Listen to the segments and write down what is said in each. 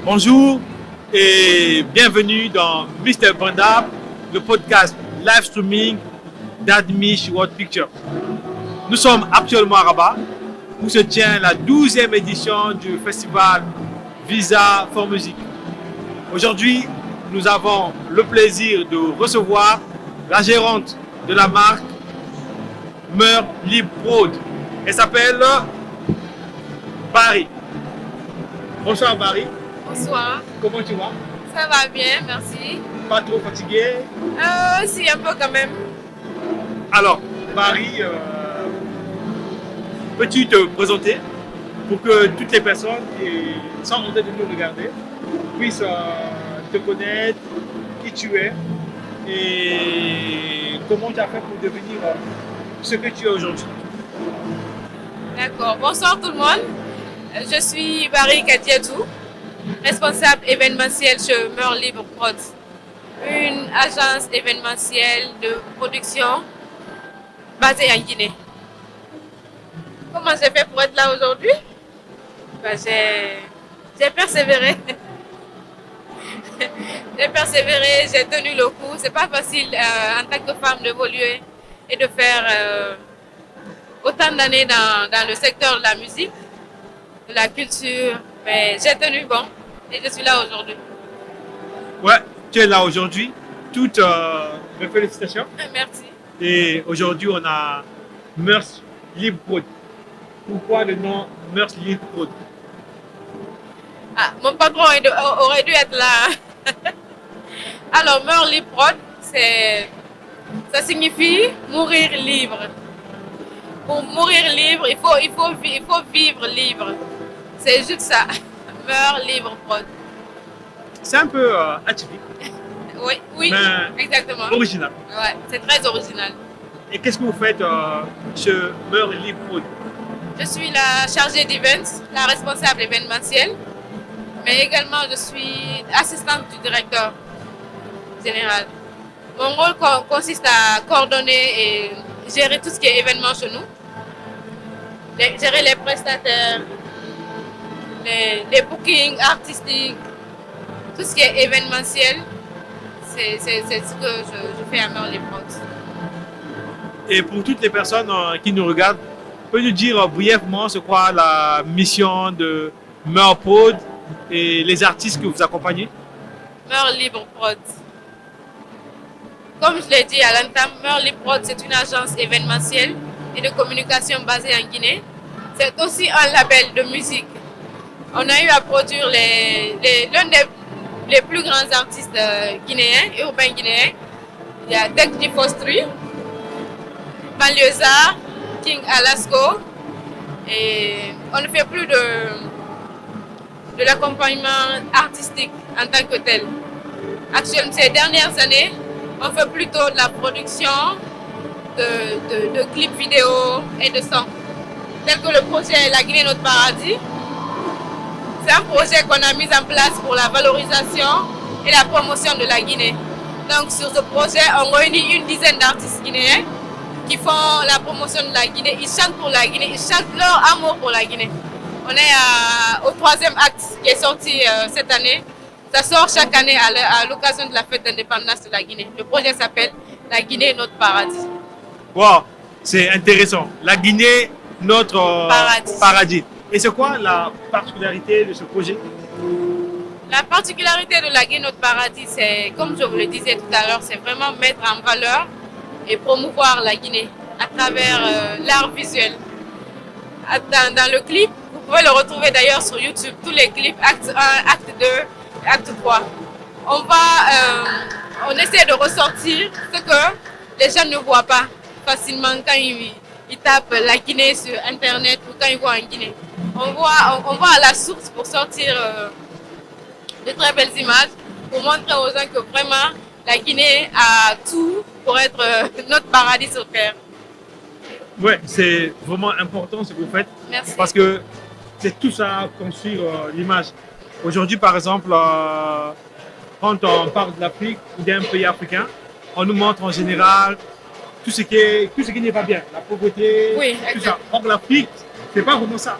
Bonjour et bienvenue dans Mr. Bandab, le podcast live streaming d'Admish World Picture. Nous sommes actuellement à Rabat où se tient la 12e édition du festival Visa for Music. Aujourd'hui, nous avons le plaisir de recevoir la gérante de la marque Meurs Libre Prod. Elle s'appelle Barry. Bonsoir Barry. Bonsoir. Comment tu vas? Ça va bien, merci. Pas trop fatigué? Si, un peu quand même. Alors, Barry, peux-tu te présenter pour que toutes les personnes qui sont en train de nous regarder puissent te connaître, qui tu es et comment tu as fait pour devenir ce que tu es aujourd'hui? D'accord. Bonsoir tout le monde. Je suis Barry Kadiatou, responsable événementiel chez Meurs Libre Prod, une agence événementielle de production basée en Guinée. Comment j'ai fait pour être là aujourd'hui? J'ai persévéré. J'ai persévéré, j'ai tenu le coup. C'est pas facile en tant que femme d'évoluer et de faire autant d'années dans le secteur de la musique, de la culture. Mais j'ai tenu bon et je suis là aujourd'hui. Ouais, tu es là aujourd'hui. Toutes mes félicitations. Merci. Et aujourd'hui, on a Meurs Libre Prod. Pourquoi le nom Meurs Libre Prod? Ah, mon patron aurait dû être là. Alors, Meurs Libre Prod, ça signifie mourir libre. Pour mourir libre, il faut vivre libre. C'est juste ça. Meurs Libre Prod. C'est un peu atypique. Oui, mais exactement. Original. Ouais, c'est très original. Et qu'est-ce que vous faites chez Meurs Libre Prod? Je suis la chargée d'events, la responsable événementielle, mais également je suis assistante du directeur général. Mon rôle consiste à coordonner et gérer tout ce qui est événement chez nous, gérer les prestataires, les bookings artistiques, tout ce qui est événementiel, c'est ce que je fais à Meurs Libre Prod. Et pour toutes les personnes qui nous regardent, peux nous dire brièvement c'est quoi la mission de Meurs Prod et les artistes que vous accompagnez? Meurs Libre Prod. Comme je l'ai dit à l'entame, Meurs Libre Prod, c'est une agence événementielle et de communication basée en Guinée. C'est aussi un label de musique. On a eu à produire l'un des plus grands artistes guinéens, urbains guinéens. Il y a Tekji Fostri, Banlieusard, King Alasco. Et on ne fait plus de l'accompagnement artistique en tant que tel. Actuellement, ces dernières années, on fait plutôt de la production de clips vidéo et de sons. Tel que le projet La Guinée Notre Paradis. C'est un projet qu'on a mis en place pour la valorisation et la promotion de la Guinée. Donc sur ce projet, on réunit une dizaine d'artistes guinéens qui font la promotion de la Guinée. Ils chantent pour la Guinée, ils chantent leur amour pour la Guinée. On est au 3e acte qui est sorti cette année. Ça sort chaque année à l'occasion de la fête d'indépendance de la Guinée. Le projet s'appelle La Guinée Notre Paradis. Wow, c'est intéressant. La Guinée, notre paradis. Et c'est quoi la particularité de ce projet? La particularité de La Guinée Notre Paradis, c'est, comme je vous le disais tout à l'heure, c'est vraiment mettre en valeur et promouvoir la Guinée à travers l'art visuel. Dans le clip, vous pouvez le retrouver d'ailleurs sur YouTube, tous les clips, acte 1, acte 2, acte 3. On essaie de ressortir ce que les gens ne voient pas facilement quand ils tapent la Guinée sur Internet ou quand ils voient en Guinée. On voit à la source pour sortir de très belles images, pour montrer aux gens que vraiment la Guinée a tout pour être notre paradis sur terre. Oui, c'est vraiment important ce que vous faites. Merci. Parce que c'est tout ça, construire l'image. Aujourd'hui, par exemple, quand on parle de l'Afrique ou d'un pays africain, on nous montre en général tout ce qui n'est pas bien, la pauvreté, oui, tout ça. Or, l'Afrique, c'est pas vraiment ça.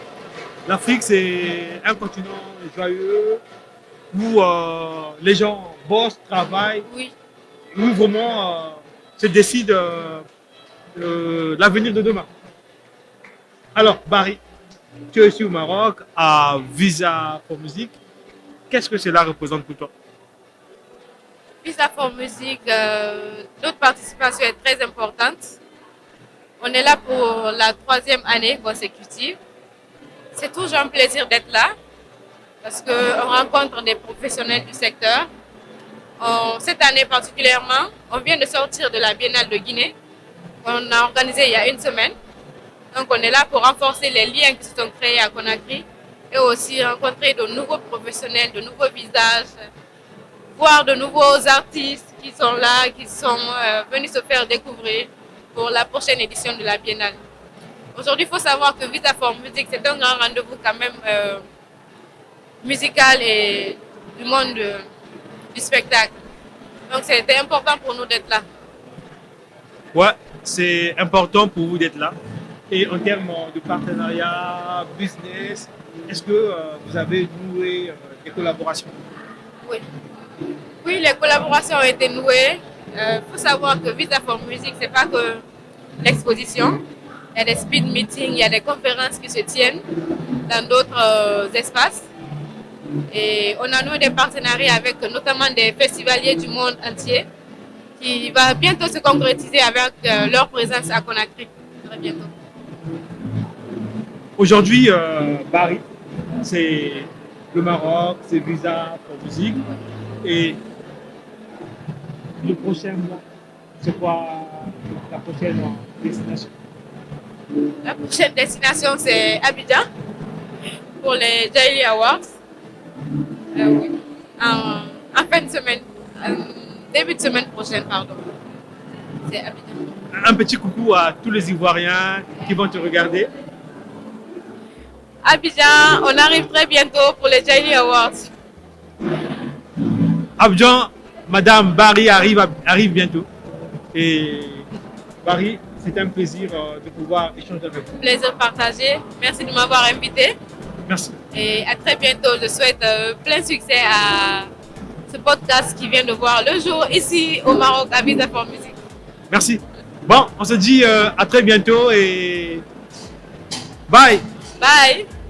L'Afrique, c'est un continent joyeux, où les gens bossent, travaillent, Oui, où vraiment se décident l'avenir de demain. Alors, Barry, tu es ici au Maroc à Visa for Music. Qu'est-ce que cela représente pour toi? Visa for Music, notre participation est très importante. On est là pour la 3e année consécutive. C'est toujours un plaisir d'être là parce qu'on rencontre des professionnels du secteur. Cette année particulièrement, on vient de sortir de la Biennale de Guinée. On a organisé il y a une semaine. Donc on est là pour renforcer les liens qui se sont créés à Conakry et aussi rencontrer de nouveaux professionnels, de nouveaux visages, voir de nouveaux artistes qui sont là, qui sont venus se faire découvrir pour la prochaine édition de la Biennale. Aujourd'hui, il faut savoir que Visa for Music, c'est un grand rendez-vous quand même musical et du monde du spectacle. Donc c'était important pour nous d'être là. Ouais, c'est important pour vous d'être là. Et en termes de partenariat, business, est-ce que vous avez noué des collaborations? Oui. Oui, les collaborations ont été nouées. Il faut savoir que Visa for Music, c'est pas que l'exposition. Il y a des speed meetings, il y a des conférences qui se tiennent dans d'autres espaces. Et on a noué des partenariats avec notamment des festivaliers du monde entier qui va bientôt se concrétiser avec leur présence à Conakry. Très bientôt. Aujourd'hui, Barry, c'est le Maroc, c'est Visa for Music. Et le prochain mois, c'est quoi la prochaine destination? La prochaine destination, c'est Abidjan pour les Daily Awards. Oui. En fin de semaine, début de semaine prochaine, pardon. C'est Abidjan. Un petit coucou à tous les Ivoiriens qui vont te regarder. Abidjan, on arrive très bientôt pour les Daily Awards. Abidjan, Madame Barry arrive bientôt. Et Barry, c'est un plaisir de pouvoir échanger avec vous. Plaisir partagé. Merci de m'avoir invité. Merci. Et à très bientôt. Je souhaite plein succès à ce podcast qui vient de voir le jour ici au Maroc à Visa for Music. Merci. Bon, on se dit à très bientôt et bye. Bye.